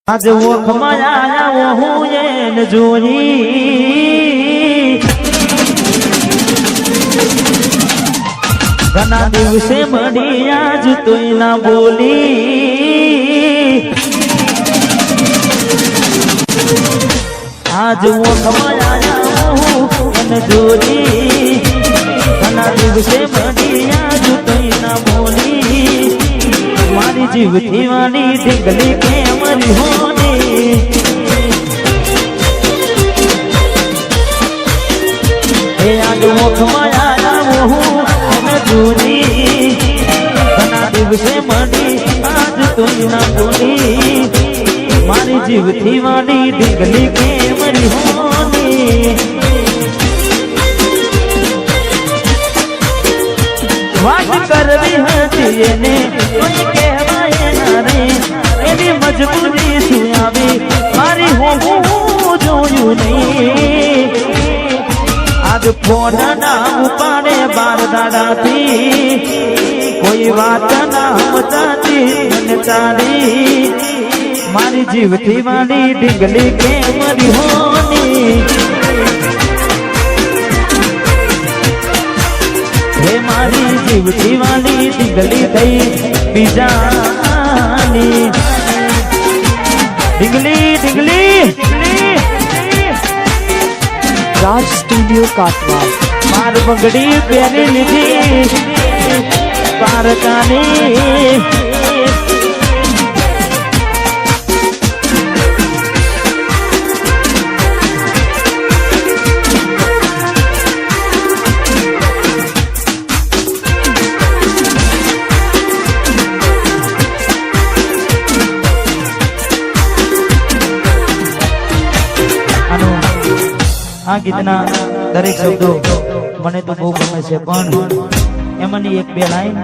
आज ओखમાં આયા હું એને જોઈ ઘણા દિવસે મળી આજ તોય ના બોલી આજ ઓખમાં આયા હું એને જોઈ ઘણા દિવસે મળી આજ તોય ના બોલી મારી જીવથી વાળી ઢીંગલી કેમ હોની એ આજ મુખમાં આયા હું અને જોની ઘણા દિવસે મળી આજ તું ના બોલી મારી જીવથી વાળી ઢીંગલી કેમ હોની વાત કરવી હતી એને કોઈ કહેવાય ના રે એની મજબૂરી શું આવી મારી હું જોયું નહીં આજ ફોન ના ઉપાડે બાર દાડાથી કોઈ વાત ના સમજાતી મને તારી મારી જીવથી વાળી ઢીંગલી કેમ હોની હે મારી જીવથી વાળી ઢીંગલી થઈ બીજાની ઢીંગલી ઢીંગલી રાજ સ્ટુડિયો કાટવા માર બંગડી પહેરી લીધી પારકાની આ ગીતના દરેક શબ્દો મને તો બહુ ગમે છે પણ એમાંની એક બે લાઈન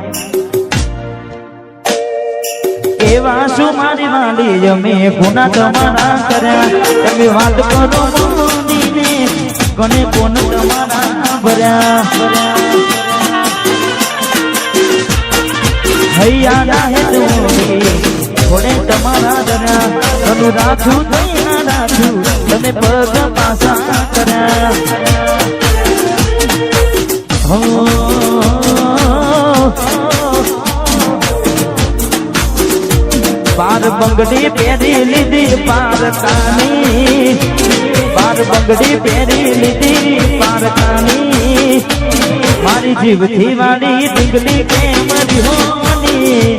એવા શું મારી વાલી અમે ગુના તમારા કર્યા તમે વાત કરો મોદીને કોને કોણ તમારા ભર્યા હૈયા ના હે થોડે તમારા દર્યા તનું રાખું થઈ ના રાખું તમે પગ પાસા કર્યા પાર બંગડી પહેરી લીધી પારકાની પાર બંગડી પહેરી લીધી પારકાની મારી જીવથી વાળી ઢીંગલી કેમ હોની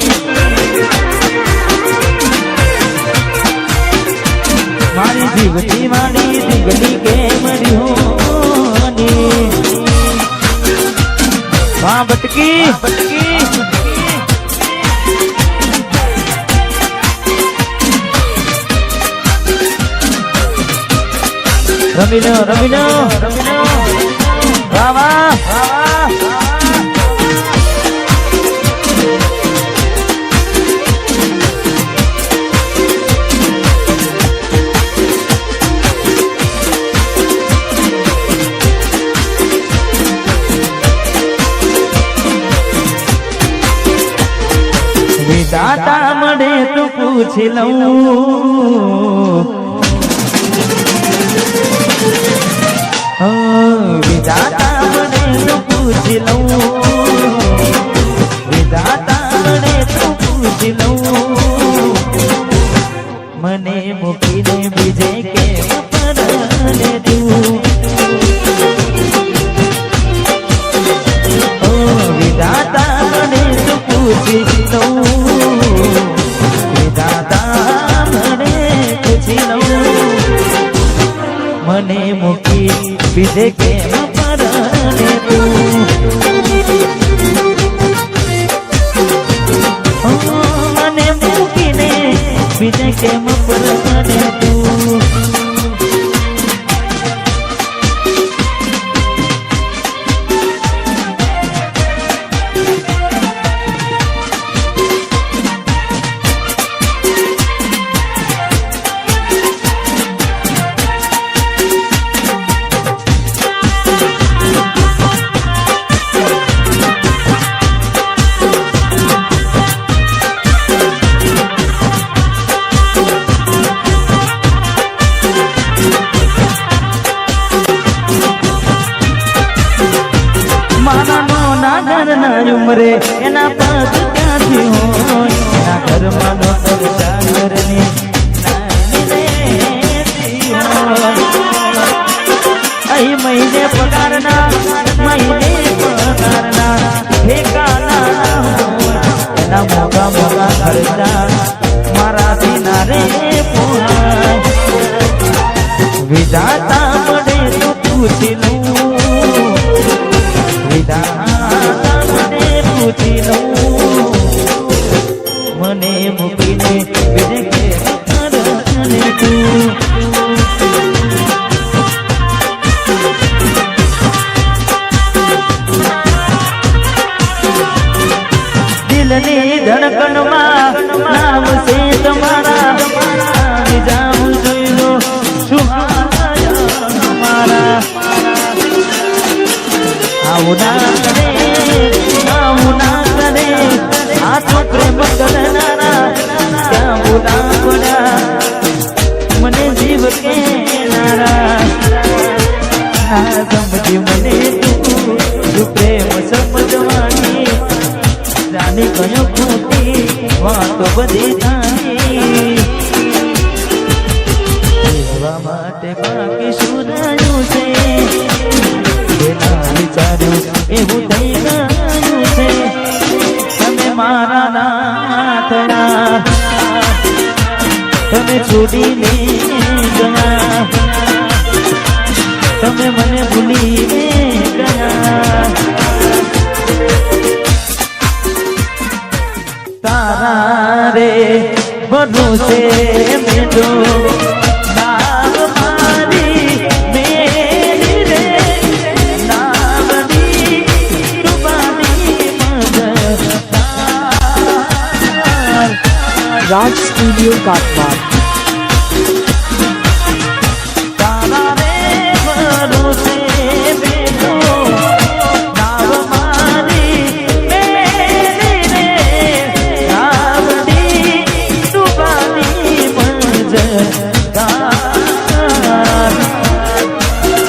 મારી જીવથી વાળી ઢીંગલી કેમ હોની હા બટકી બટકી રમીનો રમીનો રમીનો રાવા રાવા વિધાતા મળે તો પૂછી લઉં વિધાતા મળે તો પૂછી લઉં વિધાતા મળે તો પૂછી લઉં મને મૂકીને બીજે કેમ પરણે તું વિધાતા મળે તો પૂછી લઉં વિધાતા મળે પૂછી લઉં મને મૂકી બીજે કેમ પરણે તું મને મૂકીને બીજે કેમ પરણે તું મરે એના પગ ક્યાંથી હોય એના ઘરમાં નોકર ચાકરની અહીં મહિને પગારના ઠેકાના એના મોટા મોટા ખર્ચા મારાથી ના રે પોહાય વિધાતા મળે તો પૂછી લઉં વિધાતા મને પૂછી લઉં મને મૂકીને બીજે કે કરને તું દિલની ધડકનમાં નામ છે તમારા આવી જાઉં જોઈ લો સુહારા આવું ના કરે આ તો પ્રેમ કરનારા ક્યાં બોલા પડ્યા મને જીવ કે નારા ના સમજી મને તું પ્રેમ સમજવાની જાની કયો ખોટી વાતો બધી જાની એવા માટે બાકી શું રહ્યું છે એના વિચાર્યું એવું થઈ ગયું છે તમે મારા નાથના તમે છોડીને ગયા તમે મને ભૂલીને ગયા તારા રે ભરોસે મેં નામ મારી મેરી રે નામની ડૂબાની મદદ Raj Studio Katwa. તારા રે ભરોસે મેં નામ મારી મેરી રે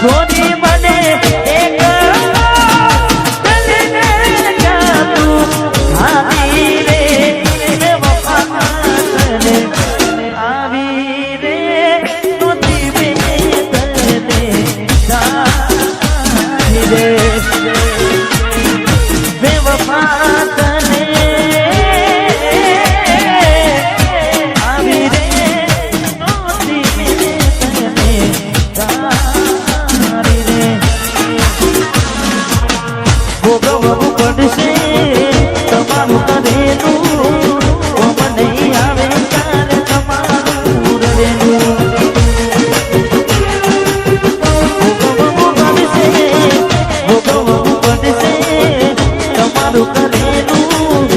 ગોરી મને એક આવી રે આવી રે નોતી રે બેવફા તને આવી રે ભોગવવું પડશે તમારું કરેલું મને આવે ત્યારે તમારું રહેલું ભોગવવું પડશે તમારું કરેલું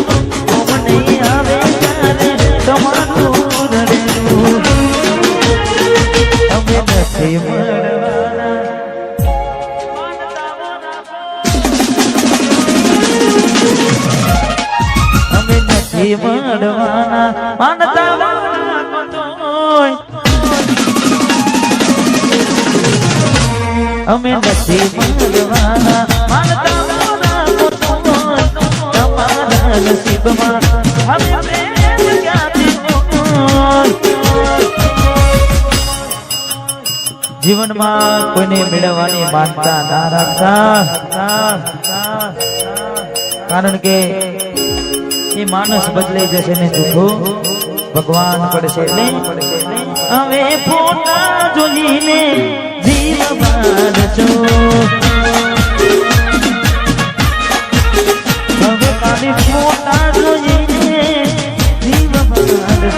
મને આવે ત્યારે તમારું રહેલું તમે નથી મળવાના અમે નથી મળવાના માનતા અમે નથી મળવાના માનતા તમારા નસીબમાં અમે પ્રેમ ક્યાંથી જીવનમાં કોઈને મેળવવાની માનતા ના રાખતા કારણ કે એ માણસ બદલાઈ જશે ને જૂઠો ભગવાન પડશે એટલે હવે ફોટા જોઈને જીવ બાળજો હવે ખાલી ફોટા જોઈને જીવ બાળજો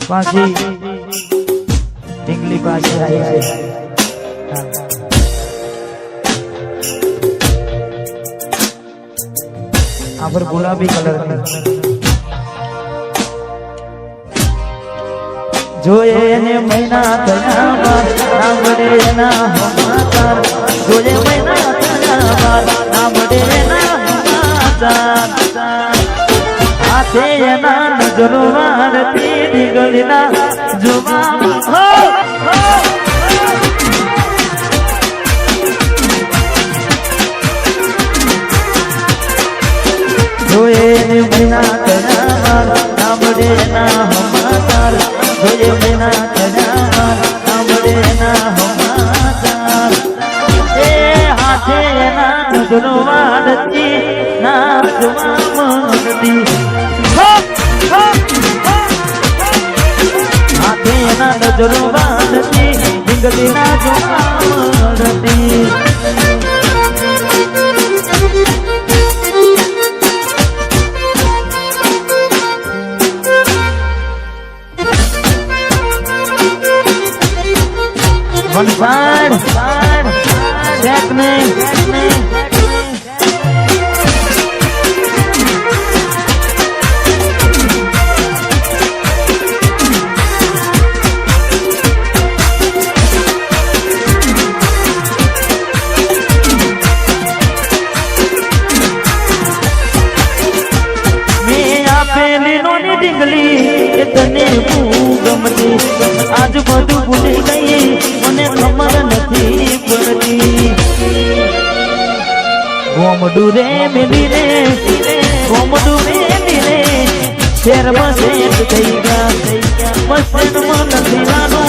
પાછી ઢીંગલી પાછી આવી છે આ પર ગુલાબી કલર જોયે એને મહિના થયા ના મળે એના સમાચાર જોયે મહિના થયા ના મળે એના સમાચાર હાથે એના નજરો વાળતી દીગલીના જોવા સાંભળે ના સમાચાર જોઈએ મેના ચડ્યા સાંભળે ના સમાચાર એ હાથે ના નજરો વાળતી ના જોવા માંગતી હાથે ના નજરો વાળતી ઢીંગલી ના જોવા માંગતી One side, check me. મેં આપેલી નોની ડીંગલી એ તને બહુ ગમતી આજ બધું ભૂલી ગઈ મને ખબર નથી પડતી ગોમડું રે મેલી રે ગોમડું મેલી રે શેર બસે થઈ ગયા મસ્તમાં નથી વાનો